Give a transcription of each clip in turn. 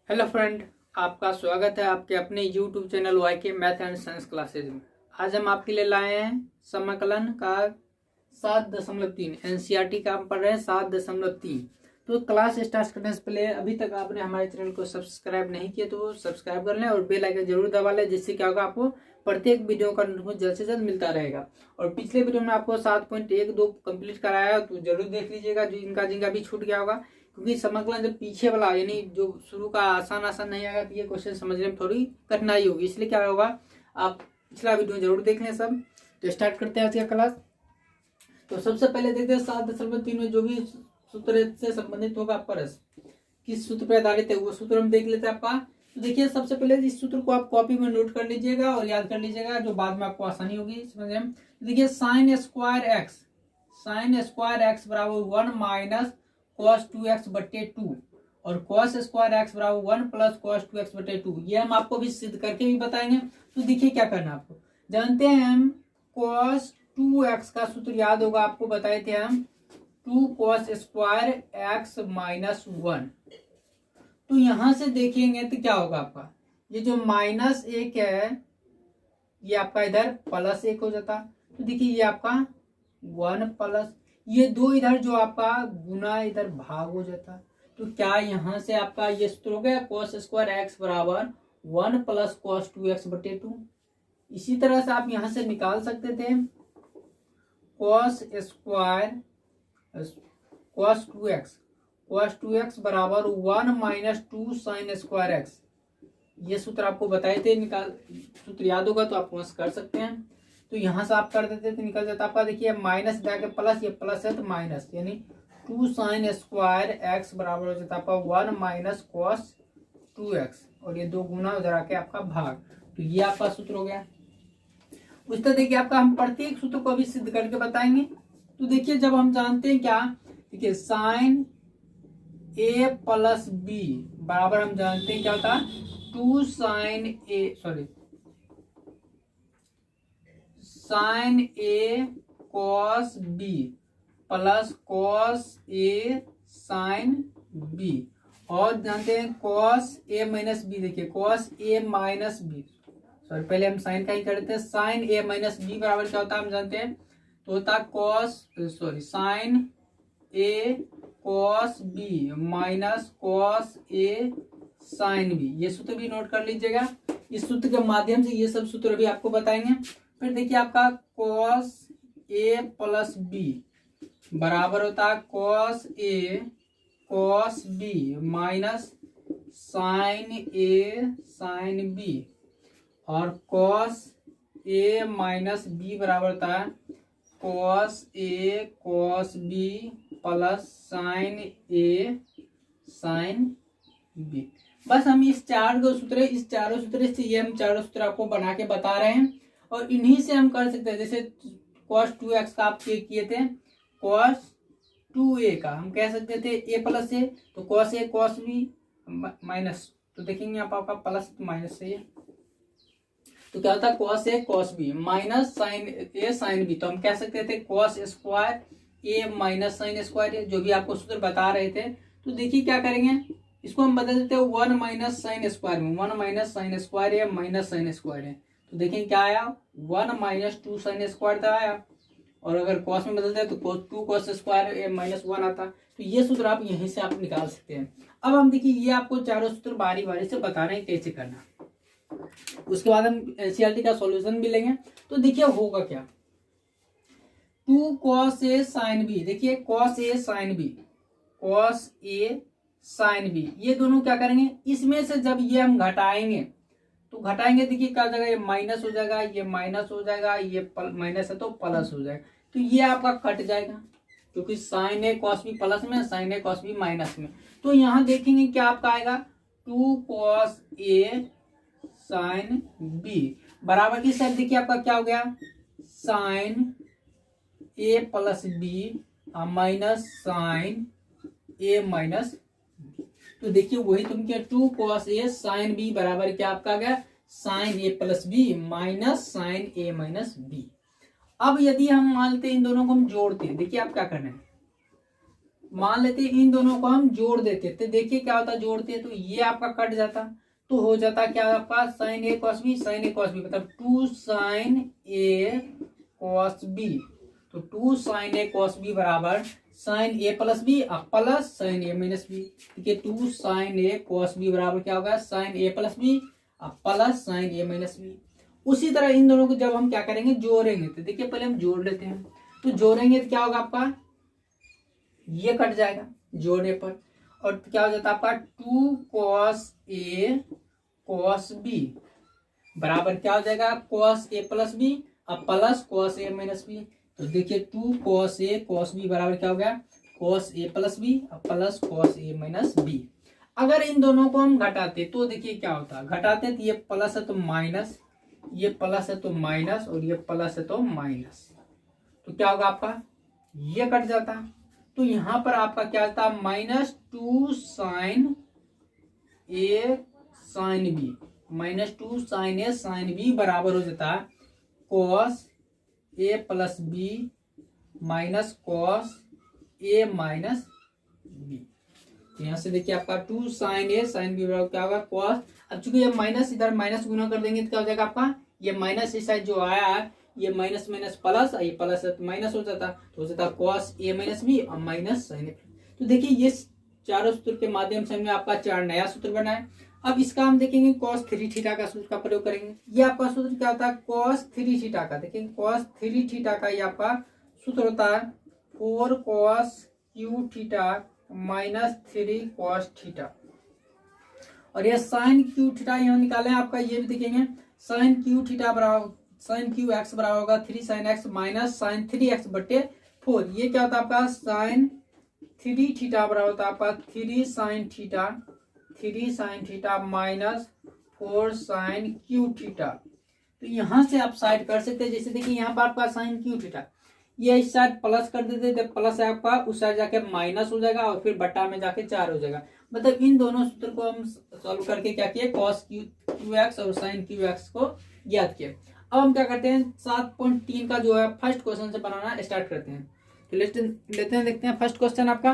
Hello friend, आपका स्वागत है आपके अपने यूट्यूब चैनल वाई के मैथ एंड साइंस क्लासेज में। आज हम आपके लिए लाए हैं समाकलन का 7.3 एनसीईआरटी का हम पढ़ रहे हैं 7.3। तो क्लास स्टार्ट करने से पहले अभी तक आपने हमारे चैनल को सब्सक्राइब नहीं किया तो सब्सक्राइब कर लें और बेल आइकन जरूर दबा लें, जिससे क्या होगा आपको प्रत्येक वीडियो का नोटिफिकेशन जल्द से जल्द मिलता रहेगा। और पिछले वीडियो में आपको 7.12 कंप्लीट कराया तो जरूर देख लीजिएगा, जो जिनका भी छूट गया होगा, क्योंकि समाकलन जब पीछे वाला यानी जो शुरू का आसान नहीं आएगा तो ये क्वेश्चन समझने में थोड़ी कठिनाई होगी, इसलिए क्या होगा आप पिछला वीडियो जरूर देख लें सब। तो स्टार्ट करते हैं आज का क्लास। तो सबसे पहले देखते हैं 7.3 में जो भी सूत्र से संबंधित होगा प्रश्न किस सूत्र पर आधारित है वो सूत्र हम देख लेते हैं आपका। तो देखिए सबसे पहले इस सूत्र को आप कॉपी में नोट कर लीजिएगा और याद कर लीजिएगा, जो बाद में आपको आसानी होगी समझने में। देखिए साइन स्क्वायर एक्स बराबर 1 माइनस cos 2x बटे 2 और cos स्क्वायर एक्स बराबर 1 प्लस cos 2x बटे 2, ये हम आपको भी सिद्ध करके भी बताएंगे। तो देखिए क्या करना आपको, जानते हैं हम cos 2x का सूत्र याद होगा, आपको बताए थे हम 2 cos स्क्वायर एक्स माइनस 1। तो यहां से देखेंगे तो क्या होगा आपका, ये जो माइनस 1 है ये आपका इधर प्लस 1 हो जाता। तो देखिए ये आपका 1 प्लस ये 2 इधर जो आपका गुना इधर भाग हो जाता। तो क्या यहां से आपका ये सूत्र हो गया cos स्क्वायर एक्स बराबर 1 प्लस cos 2x बटे 2। इसी तरह से आप यहां से निकाल सकते थे cos 2x बराबर 1 माइनस 2 साइन स्क्वायर एक्स। ये सूत्र आपको बताए थे, सूत्र याद होगा तो आप वहां से कर सकते हैं। तो यहां से आप कर देते तो निकल जाता आपका, देखिए माइनस जाके प्लस, ये प्लस है तो माइनस, यानी 2 साइन स्क्वायर एक्स बराबर हो जाता आपका 1 माइनस cos 2x और ये 2 गुना उधर आके आपका भाग। तो ये आपका सूत्र हो गया। उस तरह देखिए आपका हम प्रत्येक सूत्र को अभी सिद्ध करके बताएंगे। तो देखिए जब हम जानते हैं क्या, देखिए साइन a प्लस बी बराबर हम जानते हैं क्या होता है 2 sine a cos b plus cos a sine b, और जानते हैं cos a माइनस b। देखिए cos a माइनस b, पहले हम साइन का ही करते हैं, साइन a माइनस b बराबर क्या होता है हम जानते हैं, तो होता है sine a cos b minus cos a sine b। ये सूत्र भी नोट कर लीजिएगा, इस सूत्र के माध्यम से ये सब सूत्र भी आपको बताएंगे। फिर देखिए आपका cos a प्लस b बराबर होता है cos a cos b minus sine a sine b, और cos a माइनस b बराबर होता है cos a cos b plus sine a sine b। बस हम इस चारों सूत्र से ये हम चारों सूत्र आपको बना के बता रहे हैं, और इन्हीं से हम कर सकते हैं। जैसे cos 2x का आप चेक किए थे, cos 2a का हम कह सकते थे a प्लस a, तो cos a cos b minus, तो देखेंगे आपका प्लस माइनस से, तो क्या होता है cos a cos b minus sine a sine b। तो हम कह सकते थे cos square a minus sine square a, जो भी आपको सूत्र बता रहे थे। तो देखिए क्या करेंगे, इसको हम बदल देते हैं 1 माइनस साइन स्क्वायर में, 1 माइनस साइन स्क्वायर है माइनस साइन स्क्वायर है, तो देखें क्या आया 1 माइनस 2 साइन स्क्वायर था आया, और अगर cos में बदलते हैं तो 2 cos स्क्वायर है माइनस 1 आता। तो ये सूत्र आप यहीं से आप निकाल सकते हैं। अब हम देखिए ये आपको चारों सूत्र बारी बारी से बता रहे हैं कैसे करना, उसके बाद हम एनसीईआरटी का सॉल्यूशन भी लेंगे। तो देखिए होगा क्या, 2 cos a साइन b, देखिए cos a sine b cos a sine b, ये दोनों क्या करेंगे, इसमें से जब ये हम घटाएंगे तो देखिए क्या हो जाएगा, ये माइनस हो जाएगा, ये माइनस हो जाएगा, ये माइनस है तो प्लस हो जाएगा। तो ये आपका कट जाएगा, क्योंकि साइन ए कॉस बी प्लस में, साइन ए कॉस बी माइनस में। तो यहाँ देखेंगे क्या आपका आएगा 2 cos a साइन b बराबर की साइड देखिए आपका क्या हो गया sine a plus B minus sine a minus. तो देखिए वही तुम क्या 2 cos a साइन b बराबर क्या आपका आ गया sine a plus B minus sine a minus B. अब यदि हम मानते इन दोनों को हम जोड़ते हैं, देखिए आप क्या करना है, मान लेते हैं इन दोनों को हम जोड़ देते, तो देखिए क्या होता, जोड़ते हैं तो ये आपका कट जाता, तो हो जाता क्या आपका साइन ए कॉस बी, साइन ए कॉस बी मतलब 2 साइन ए कॉस बी, तो 2 साइन ए कॉस बी बराबर साइन ए प्लस बी प्लस साइन ए माइनस बी। देखिए 2 साइन ए कॉस बी बराबर क्या होगा, साइन ए प्लस बी प्लस साइन ए माइनस बी। उसी तरह इन दोनों को जब हम क्या करेंगे, जोड़ेंगे, तो देखिए पहले हम जोड़ लेते हैं, तो जोड़ेंगे तो क्या होगा आपका, ये कट जाएगा जोड़ने पर, और क्या हो जाता है आपका 2 कॉस ए कॉस बी बराबर क्या हो जाएगा, cos A plus B plus cos A minus B. तो देखिए 2 कॉस ए कॉस बी बराबर क्या हो गया, cos A plus B plus cos A minus B. अगर इन दोनों को हम घटाते तो देखिए क्या होता, घटाते तो ये प्लस है तो माइनस, ये प्लस है तो माइनस, और ये प्लस है तो माइनस, तो क्या होगा आपका, ये कट जाता। तो यहां पर आपका क्या आता, -2 साइन ए साइन बी, -2 साइन ए साइन बी बराबर हो जाता है cos A plus B minus cos A minus B. तो यहां से देखिए आपका 2 साइन ए साइन बी बराबर क्या होगा, कॉस, अब चूंकि ये माइनस इधर माइनस गुना कर देंगे तो क्या हो जाएगा आपका, ये माइनस इस साइड जो आया है ये माइनस माइनस प्लस, ये प्लस है तो माइनस हो जाता, तो हो जाता कॉस ए माइनस बी और माइनस साइन ए। तो देखिए ये चारों सूत्र के माध्यम से हमने आपका 4 नया सूत्र बनाया। अब इसका हम देखेंगे cos 3 थीटा का सूत्र का प्रयोग करेंगे। ये आपका सूत्र क्या होता है, cos 3 थीटा का, देखेंगे cos 3 थीटा का ये आपका सूत्र होता है 4 cos q theta minus 3 cos theta, और ये साइन क्यू थीटा यहाँ निकाले आपका, ये भी देखेंगे साइन क्यू थीटा बराबर साइन क्यू एक्स बराबर होगा 3 sine x minus sign 3x बटे 4। ये क्या होता है आपका साइन 3 थीटा बराबर होता है आपका 3 sine theta minus 4 sine cube theta. तो यहां से आप साइड कर सकते हैं, जैसे देखिए यहाँ पर आपका साइन क्यू थीटा, ये इस साइड प्लस कर देते थे, प्लस है आपका उस साइड जाके माइनस हो जाएगा और फिर बट्टा में जाके 4 हो जाएगा। मतलब इन दोनों सूत्र को हम सॉल्व करके क्या किए, कॉस क्यू एक्स और साइन क्यू एक्स को ज्ञात किए। अब हम क्या करते हैं 7.3 का जो है फर्स्ट क्वेश्चन से बनाना स्टार्ट करते हैं। तो लेते हैं, देखते हैं फर्स्ट क्वेश्चन आपका,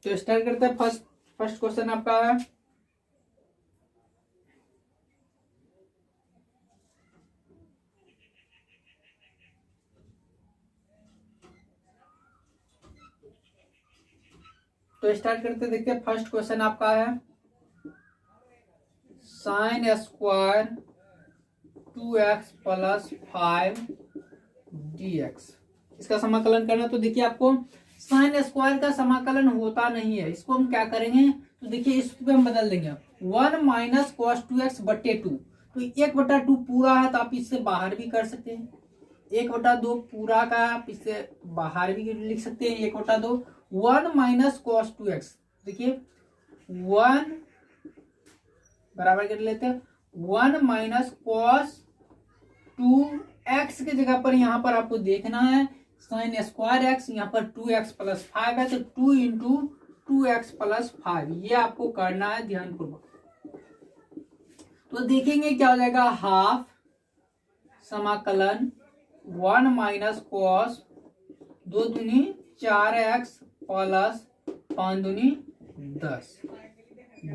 तो स्टार्ट करते हैं। फर्स्ट क्वेश्चन आपका है तो स्टार्ट करते देखते हैं। फर्स्ट क्वेश्चन आपका है sine square 2x plus 5 dx, इसका समाकलन करना। तो देखिए आपको साइन स्क्वायर का समाकलन होता नहीं है, इसको हम क्या करेंगे, तो देखिए इस पे हम बदल देंगे 1 माइनस कॉस 2x बटे 2। तो 1/2 पूरा है तो आप इससे बाहर भी कर सकते हैं, 1/2 पूरा का आप इससे बाहर भी लिख सकते हैं 1/2। 1 माइनस कॉस 2x, देखिए 1 बराबर कर लेते हैं 1 माइनस कॉस 2x की जगह पर यहाँ पर आपको देखना है साइन स्क्वायर एक्स, यहाँ पर 2x प्लस 5 है तो 2 इंटू 2x प्लस 5, ये आपको करना है ध्यानपूर्वक। तो देखेंगे क्या हो जाएगा, हाफ समाकलन 1 माइनस कॉस 2 दूनी 4x प्लस 5 दूनी 10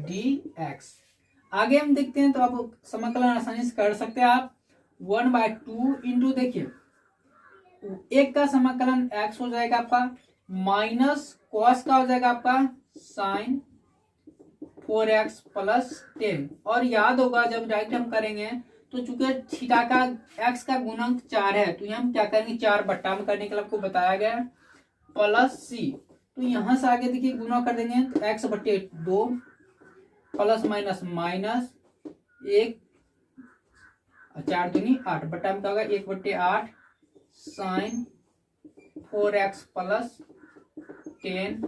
dx। आगे हम देखते हैं, तो आप समाकलन आसानी से कर सकते हैं आप 1/2 इंटू, देखिए एक का समाकलन x हो जाएगा आपका माइनस कॉस का हो जाएगा आपका साइन 4x प्लस 10। और याद होगा जब डायरेक्ट हम करेंगे तो चूंकि थीटा का x का गुणक 4 है तो हम क्या करेंगे 4 बट्टा में करने के लिए आपको बताया गया है प्लस c। तो यहां से आगे देखिए गुणा कर देंगे तो x बटे 2 प्लस माइनस माइनस 1 4 दूनी 8 बट्टा में क्या होगा 1/8 sign 4x plus 10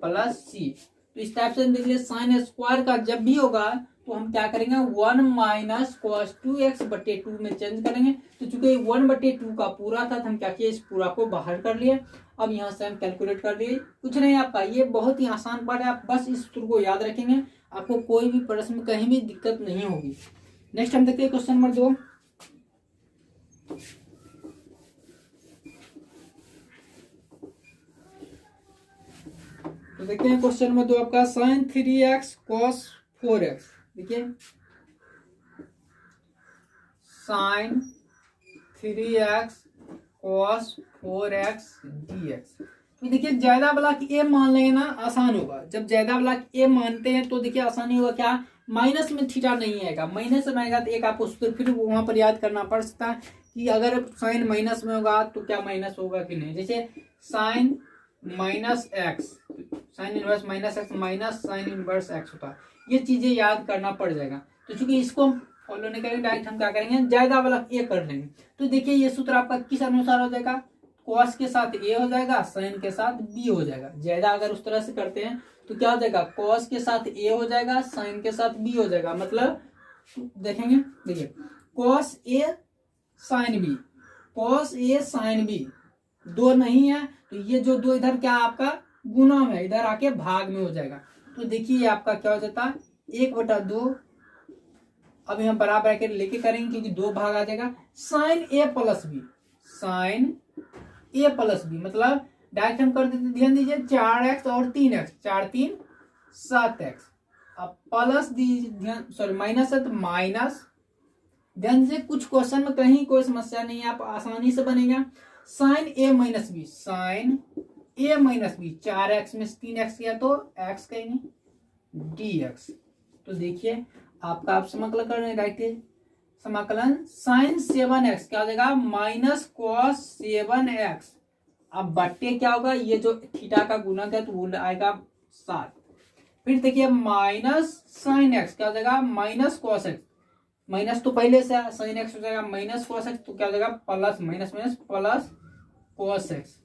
plus c। तो इस टाइप से देख लिया साइन स्क्वायर का जब भी होगा तो हम क्या करेंगे 1 माइनस कॉस 2x बटे 2 में चेंज करेंगे। तो चूंकि 1/2 का पूरा था तो हम क्या किए इस पूरा को बाहर कर लिए। अब यहाँ से हम कैलकुलेट कर लिए, कुछ नहीं आपका ये बहुत ही आसान पार्ट है, आप बस इस सूत्र को याद रखेंगे, आपको कोई भी प्रश्न में कहीं भी दिक्कत नहीं होगी। नेक्स्ट हम देखते हैं क्वेश्चन नंबर 2। तो देखते हैं क्वेश्चन नंबर 2 आपका साइन 3x कॉस 4x। देखिए sign 3x cos 4x dx। तो देखिए ज्यादा वाला ए मान लेंगे ना आसान होगा। जब ज्यादा वाला ए मानते हैं तो देखिए आसानी होगा, क्या माइनस में थीटा नहीं आएगा, माइनस में आएगा तो एक आपको सूत्र फिर वहां पर याद करना पड़ सकता है कि अगर साइन माइनस में होगा तो क्या माइनस होगा कि नहीं। जैसे sine minus X, sine inverse minus X minus sine inverse X होता है, ये चीजें याद करना पड़ जाएगा। तो चूंकि इसको हम फॉलो नहीं करेंगे, डायरेक्ट हम क्या करेंगे, ज्यादा वाला ए कर लेंगे। तो देखिए ये सूत्र आपका किस अनुसार हो जाएगा, कॉस के साथ ए हो जाएगा, साइन के साथ बी हो जाएगा। ज्यादा अगर उस तरह से करते हैं तो क्या हो जाएगा, कॉस के साथ ए हो जाएगा, साइन के साथ बी हो जाएगा। मतलब देखेंगे, देखिए cos A sine B, cos A sine B दो नहीं है तो ये जो दो इधर क्या आपका गुना में, इधर आके भाग में हो जाएगा। तो देखिए आपका क्या हो जाता है 1/2। अभी हम बराबर के लेके करेंगे क्योंकि दो भाग आ जाएगा। साइन ए प्लस बी, साइन ए प्लस बी मतलब डायरेक्ट हम कर देते, ध्यान दीजिए 4x और 3x, 4 3 7x। अब प्लस दीजिए, ध्यान सॉरी माइनस है तो माइनस। ध्यान दीजिए कुछ क्वेश्चन में कहीं कोई समस्या नहीं है, आप आसानी से बनेगा। साइन ए माइनस बी, साइन ए माइनस बी, 4x में 3x किया तो x कहेंगे dx। तो देखिए आपका आप समाकलन कर रहे हैं, राइट समाकलन साइन 7x क्या हो जाएगा माइनस कॉस 7x। अब बट्टे क्या होगा, ये जो थीटा का गुणक है तो वो आएगा 7। फिर देखिए माइनस साइन एक्स क्या हो जाएगा माइनस कॉस एक्स, माइनस तो पहले से साइन एक्स हो जाएगा माइनस कॉस एक्स, तो क्या हो जाएगा plus minus minus plus cos x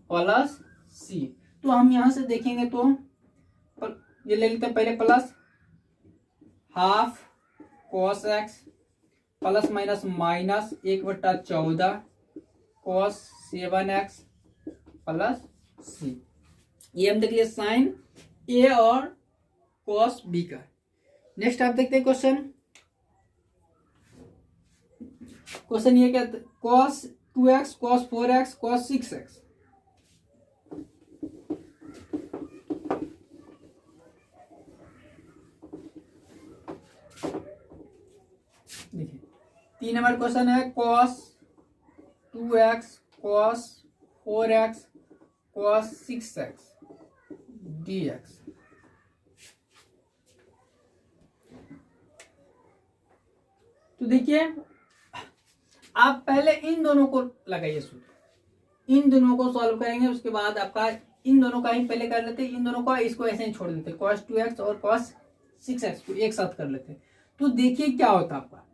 plus C. तो हम यहां से देखेंगे तो ये ले लेते हैं पहले plus half cos x plus minus minus 1/14 cos 7x plus C. ये हम देख लिए साइन ए और कॉस बी का। नेक्स्ट आप देखते हैं क्वेश्चन, क्वेश्चन ये क्या, cos 2x cos 4x cos 6x। देखिए 3 नंबर क्वेश्चन है cos 2x cos 4x cos 6x dx। तो देखिए आप पहले इन दोनों को लगाइए सूत्र, इन दोनों को सॉल्व करेंगे, उसके बाद आपका इन दोनों का ही पहले कर लेते, इन दोनों का इसको ऐसे ही छोड़ देते, cos 2x और cos 6x को एक साथ कर लेते। तो देखिए क्या होता आपका,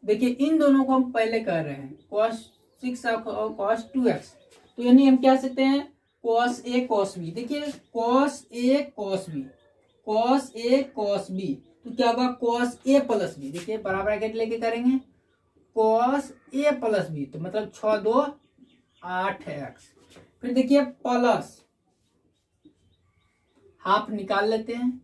देखिए इन दोनों को हम पहले कर रहे हैं cos 6x और cos 2x, तो यानी हम क्या सकते हैं cos a cos b। देखिए cos a cos b, cos a cos b, तो क्या होगा cos a प्लस b। देखिए बराबर ब्रैकेट लेके करेंगे cos a प्लस b, तो मतलब 6 2 8x। फिर देखिए प्लस हाफ निकाल लेते हैं,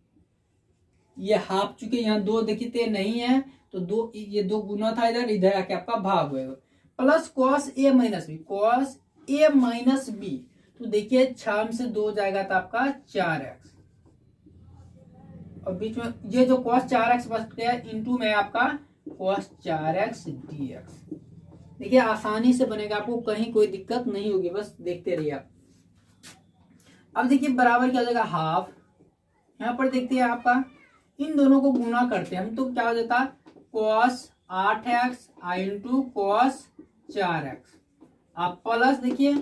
ये हाफ चूंकि यहाँ दो देखिए नहीं है तो दो, ये दो गुना था इधर, इधर आके आपका भाग होगा plus cos a minus B, cos a minus B. तो देखिए 6 से 2 जाएगा तो आपका 4x, और बीच में ये जो cos 4x बच गया इंटू में आपका cos 4x dx। देखिए आसानी से बनेगा, आपको कहीं कोई दिक्कत नहीं होगी, बस देखते रहिए आप। अब देखिए बराबर क्या हो जाएगा हाफ, यहाँ पर देखते हैं आपका इन दोनों को गुना करते हैं हम तो क्या हो जाता cos 8x into cos 4x। आप प्लस देखिए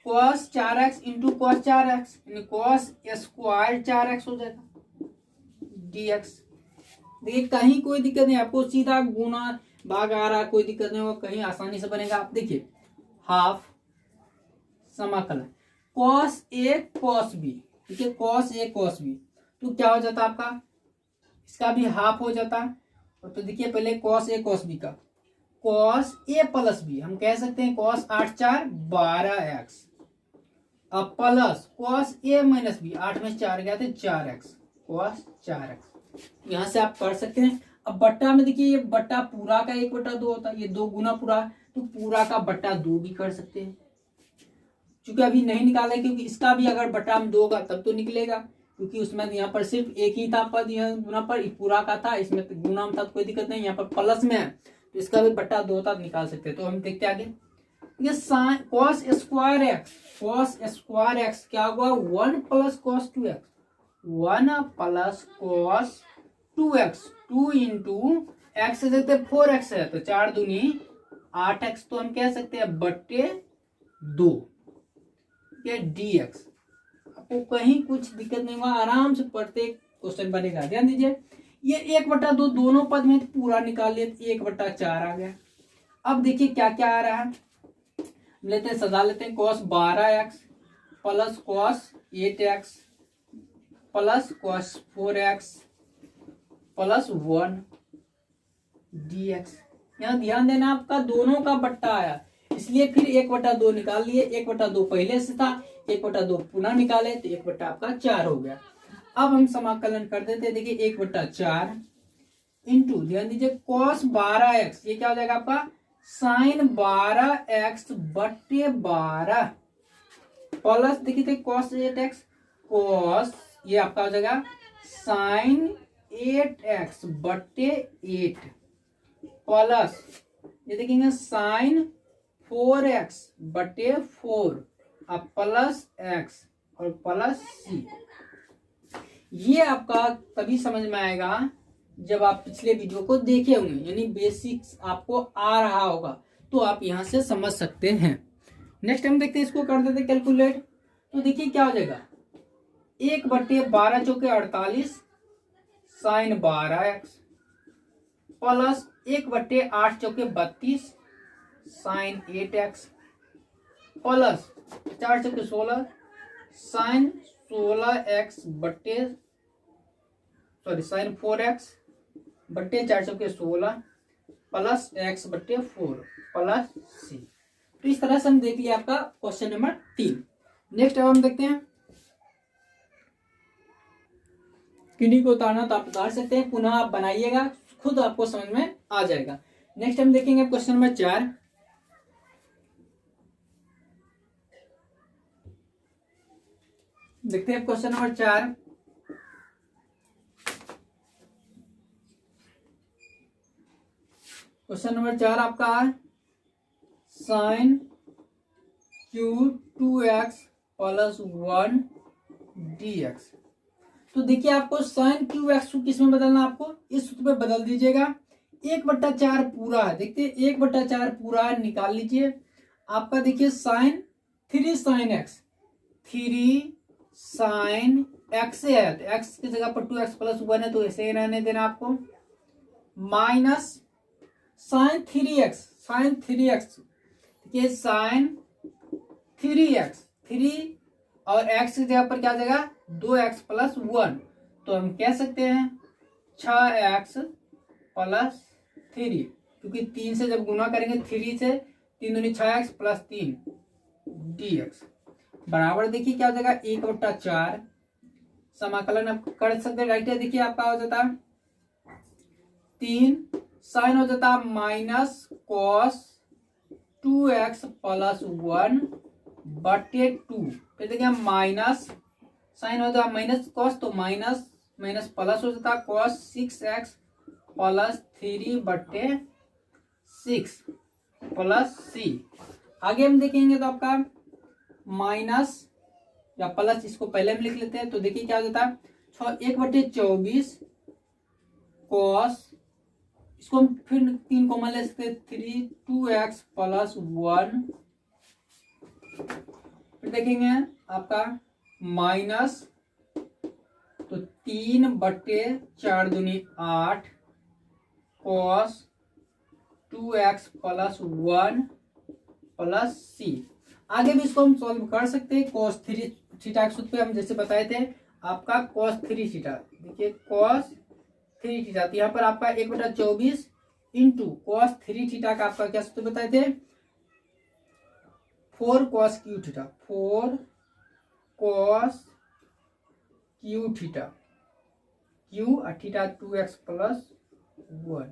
cos 4x into cos 4x यानी cos स्क्वायर 4x हो जाएगा dx। देखिए कहीं कोई दिक्कत नहीं, आपको सीधा गुना भाग आ रहा, कोई दिक्कत नहीं होगा, कहीं आसानी से बनेगा। आप देखिए हाफ समाकलन cos a cos b, ठीक है cos a cos b, तो क्या हो जाता आपका इसका भी हाफ हो जाता। तो देखिए पहले cos a cos b का cos a प्लस b, हम कह सकते हैं cos 8 4 12x, अब plus cos a minus b, 8 में 4 गया थे 4x cos 4x। यहां से आप कर सकते हैं। अब बट्टा में देखिए ये बट्टा पूरा का 1/2 होता है, ये 2 गुना पूरा, तो पूरा का बट्टा 2 भी कर सकते हैं। चूंकि अभी नहीं निकाला है, क्योंकि इसका भी अगर बटा में 2 होगा तब तो निकलेगा, क्योंकि उसमें यहाँ पर सिर्फ एक ही था पद, यहाँ गुना पर पूरा का था, इसमें तो गुना में था तो कोई दिक्कत नहीं, यहाँ पर प्लस में है तो इसका भी बटा 2 था, निकाल सकते हैं। तो हम देखते हैं आगे, ये साइन कॉस स्क्वायर एक्स क्या हुआ, 1 plus cos 2x, 1 plus cos 2x, 2 into x से देखते 4x है तो 4 दूनी 8x, तो हम कह सकते हैं बट्टे 2 या dx। आपको कहीं कुछ दिक्कत नहीं हुआ, आराम से पढ़ते क्वेश्चन बनेगा। ध्यान दीजिए, ये 1/2 दोनों पद में पूरा निकाल लिए, 1/4 आ गया। अब देखिए क्या क्या आ रहा है, लेते हैं सजा लेते हैं, cos 12x plus cos 8x plus cos 4x plus 1 dx। यहाँ ध्यान देना, आपका दोनों का बट्टा आया, इसलिए फिर 1/2 निकाल लिए, 1/2 पहले से था, 1/2 पुनः निकाले तो 1/4 हो गया। अब हम समाकलन कर देते हैं, देखिए 1/4 इंटू, ध्यान दीजिए cos 12x, ये क्या हो जाएगा आपका sin 12x बट्टे 12 प्लस देखिए थे cos 8x, cos ये आपका हो जाएगा sin 8x बट्टे 8 प्लस ये देखेंगे sin 4x बटे 4 अब प्लस x और प्लस c। ये आपका तभी समझ में आएगा जब आप पिछले वीडियो को देखे होंगे, यानी बेसिक्स आपको आ रहा होगा, तो आप यहां से समझ सकते हैं। नेक्स्ट हम देखते हैं, इसको कर देते कैलकुलेट। तो देखिए क्या हो जाएगा, 1/12 चौके 48 sin 12x प्लस 1/8 चौके 32 sin 8x प्लस 4 चौके 16 sin 16x बट्टे sin 4x बट्टे 4 चौके 16 प्लस x बट्टे 4 प्लस c। तो इस तरह से हम देख लिया आपका क्वेश्चन नंबर 3। नेक्स्ट अब हम देखते हैं, किन्हीं को उतारना तो आप उतार सकते हैं, पुनः आप बनाइएगा, खुद आपको समझ में आ जाएगा। नेक्स्ट हम देखेंगे क्वेश्चन नंबर 4। देखते हैं क्वेश्चन नंबर 4। क्वेश्चन नंबर 4 आपका sin q 2x plus 1 dx। तो देखिए आपको sin qx को किस में बदलना, आपको इस सूत्र में बदल दीजिएगा। 1/4 पूरा है, देखते 1/4 पूरा निकाल लीजिए। आपका देखिए sin 3 sin x, 3 sin x है तो x की जगह पर 2x प्लस 1 है तो ऐसे ही रहने देना आपको, minus sin 3x, sin 3x देखिए sin 3x, 3 और x की जगह पर क्या जाएगा 2x प्लस 1, तो हम कह सकते हैं 6x प्लस 3, क्योंकि 3 से जब गुना करेंगे 3 से 3 दूनी 6x प्लस 3 dx बराबर देखिए क्या हो जाएगा 1/4। समाकलन आप कर सकते हैं, राइट है। देखिए आपका हो जाता 3 साइन हो जाता माइनस कॉस 2x प्लस 1 बटे 2, फिर देखिए माइनस साइन हो जाता माइनस कॉस तो माइनस माइनस प्लस हो जाता कॉस 6x प्लस 3 बटे 6 प्लस c। आगे हम देखेंगे तो आपका माइनस या प्लस, इसको पहले हम लिख लेते हैं। तो देखिए क्या हो जाता है 1/24 कॉस, इसको हम फिर 3 कॉमन ले सकते हैं 3 2x प्लस 1, फिर देखेंगे आपका माइनस तो 3/4 दूनी 8 cos 2x plus 1 plus c। आगे भी इसको हम सॉल्व कर सकते हैं। cos 3 थीटा के सूत्र पे हम जैसे बताए थे आपका cos 3 थीटा, देखिए cos 3 थीटा, तो यहाँ पर आपका 1/24 इंटू cos 3 थीटा का आपका क्या सूत्र बताए थे 4 cos q theta, 4 cos q theta, q और थीटा 2x प्लस 1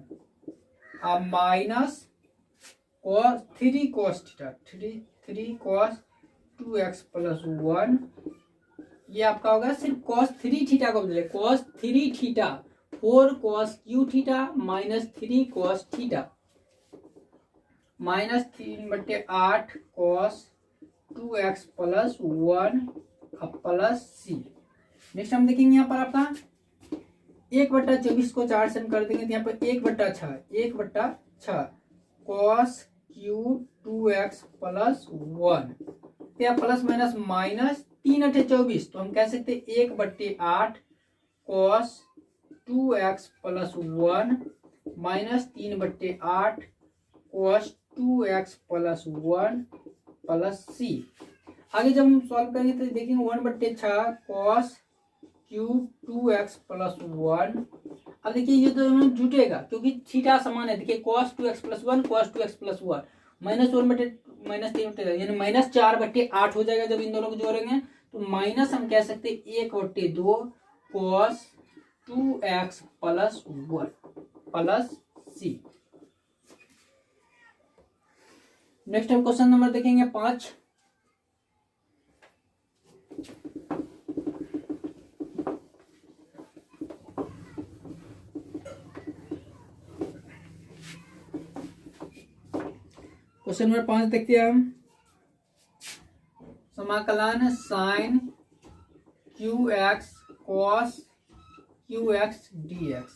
अब minus cos 3 cos theta, 3 cos 2x plus 1, ये आपका होगा सिर्फ cos 3 थीटा को बदले, cos 3 theta 4 cos cube theta minus 3 cos theta minus 3/8 cos 2x plus 1 plus C. Next हम देखेंगे यहाँ पर आपका 1/24 को 4 से हम कर देंगे तो यहाँ पर 1/6 cos क्यू 2x प्लस 1, या प्लस माइनस माइनस 3/24, तो हम कह सकते 1/8 cos 2x plus 1 minus 3/8 cos 2x plus 1 plus C. आगे जब हम सॉल्व करेंगे तो देखेंगे 1/6 cos क्यूब 2x प्लस 1। अब देखिए ये दोनों जुटेगा क्योंकि थीटा समान है। देखिए cos 2x plus 1 cos 2x plus 1 minus 1/-3 यानी -4/8 हो जाएगा जब इन दोनों को जोड़ेंगे। तो माइनस हम कह सकते 1/2 cos 2x plus 1 plus C. Next हम क्वेश्चन नंबर देखेंगे 5। क्वेश्चन नंबर 5 देखते हैं हम। समाकलन sign QX cos QX dx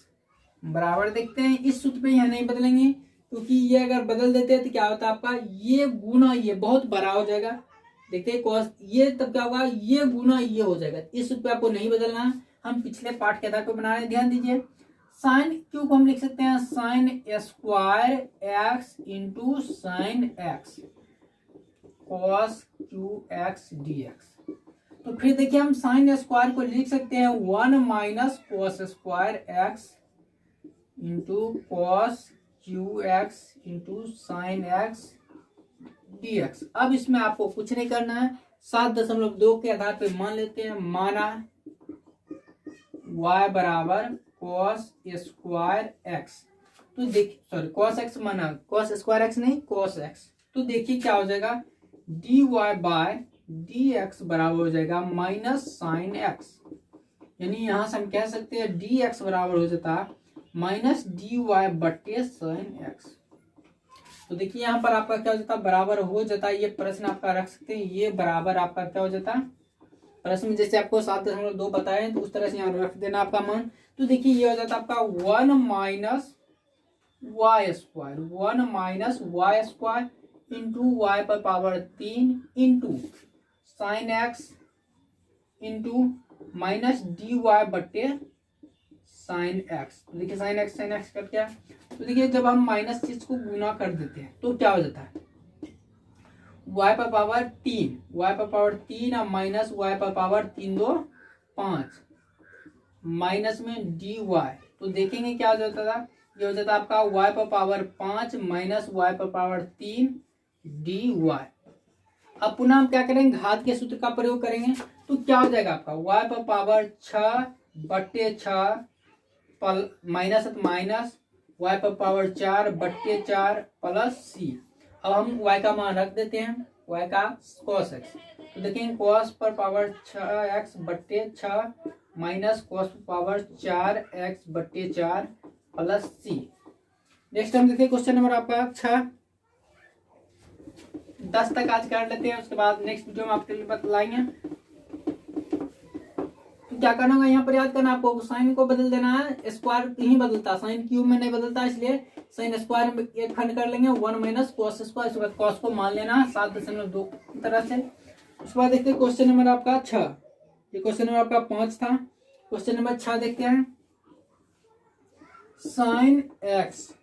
बराबर देखते हैं। इस सूत्र पे यहाँ नहीं बदलेंगे क्योंकि ये अगर बदल देते हैं तो क्या होता है आपका ये गुना ये बहुत बड़ा हो जाएगा। देखते हैं cos ये तब क्या होगा ये गुना ये हो जाएगा। इस सूत्र पे आपको नहीं बदलना, हम पिछले पार्ट के आधार पर बना रहे हैं। ध्यान दीजिए साइन क्यू को हम लिख सकते हैं sine square x into sine x cos QX dx। तो फिर देखिए हम साइन स्क्वायर को लिख सकते हैं 1 minus cos square x into cos QX into sine x dx। अब इसमें आपको कुछ नहीं करना है, 7.2 के आधार पर मान लेते हैं। माना y बराबर cos स्क्वायर एक्स, तो देखिए सॉरी cos x माना cos स्क्वायर एक्स नहीं cos x, तो देखिए क्या हो जाएगा dy बाय dx बराबर हो जाएगा माइनस साइन एक्स। यानी यहां से हम कह सकते हैं dx बराबर हो जाता माइनस dy बटे साइन एक्स। तो देखिए यहाँ पर आपका क्या हो जाता बराबर हो जाता है। ये प्रश्न आपका रख सकते हैं, ये बराबर आपका क्या हो जाता प्रश्न में जैसे आपको 7.2 बताए तो उस तरह से यहाँ रख देना आपका मान। तो देखिए ये हो जाता आपका 1 minus y square into y पर power 3 into sine x into minus d y बटे साइन एक्स। तो देखिए साइन एक्स कट गया। तो देखिए जब हम माइनस चीज को गुना कर देते हैं तो क्या हो जाता है y पर पावर 3 और माइनस y पर पावर 3 2 5 माइनस में dy। तो देखेंगे क्या हो जाता था, ये हो जाता आपका y पर पावर 5 माइनस y पर पावर 3 dy। अब पुनः हम क्या करेंगे घात के सूत्र का प्रयोग करेंगे तो क्या हो जाएगा आपका y पर पावर 6 बट्टे 6 माइनस माइनस y पर पावर 4 बट्टे 4 प्लस सी। अब हम y का मान रख देते हैं y का cos x। तो देखेंगे cos पर पावर 6x बट्टे 6 माइनस cos पर पावर 4x बट्टे 4 प्लस सी। नेक्स्ट हम देखते हैं क्वेश्चन नंबर आपका 6। 10 तक आज कर लेते हैं, उसके बाद नेक्स्ट वीडियो में आपके लिए बतलाएंगे। तो क्या करना होगा यहाँ पर याद करना आपको साइन को बदल देना है, स्क्वायर नहीं बदलता साइन क्यूब में नहीं बदलता, इसलिए साइन स्क्वायर में एक खंड कर लेंगे 1 माइनस cos स्क्वायर। उसके बाद cos को मान लेना है 7.2 तरह से। उसके बाद देखते हैं क्वेश्चन नंबर आपका 6। ये क्वेश्चन नंबर आपका 5 था। क्वेश्चन नंबर 6 देखते हैं। साइन एक्स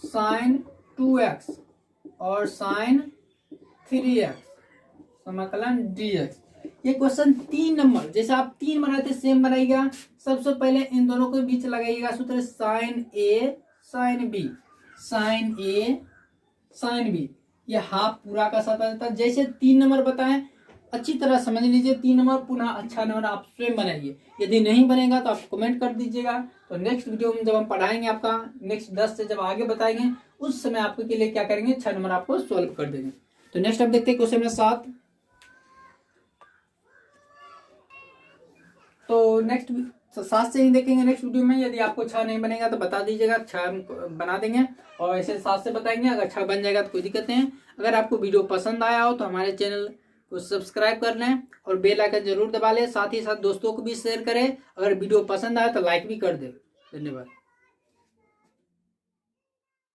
साइन 2x और साइन 3x समाकलन dx। ये क्वेश्चन 3 नंबर जैसे आप 3 बनाए थे सेम बनाइएगा। सबसे पहले इन दोनों के बीच लगाइएगा सूत्र साइन ए साइन बी साइन बी। ये हाफ पूरा का साथ आ जाता है। जैसे 3 नंबर बताएं अच्छी तरह समझ लीजिए, 3 नंबर पुनः अच्छा नंबर आप स्वयं बनाइए। यदि नहीं बनेगा तो आप कमेंट कर दीजिएगा। तो नेक्स्ट वीडियो में जब हम पढ़ाएंगे आपका नेक्स्ट 10 से जब आगे बताएंगे उस समय आपके लिए क्या करेंगे 6 नंबर आपको सॉल्व कर देंगे। तो नेक्स्ट आप देखते हैं क्वेश्चन नंबर 7। तो नेक्स्ट 7 से ही देखेंगे नेक्स्ट वीडियो में। यदि आपको 6 नहीं बनेगा तो बता दीजिएगा, 6 बना देंगे, और ऐसे 7 से बताएंगे। अगर 6 बन जाएगा तो कोई दिक्कत नहीं है। अगर आपको वीडियो पसंद आया हो तो हमारे चैनल को सब्सक्राइब कर लें और बेल आइकन जरूर दबा लें। साथ ही साथ दोस्तों को भी शेयर करें। अगर वीडियो पसंद आए तो लाइक भी कर दें। धन्यवाद।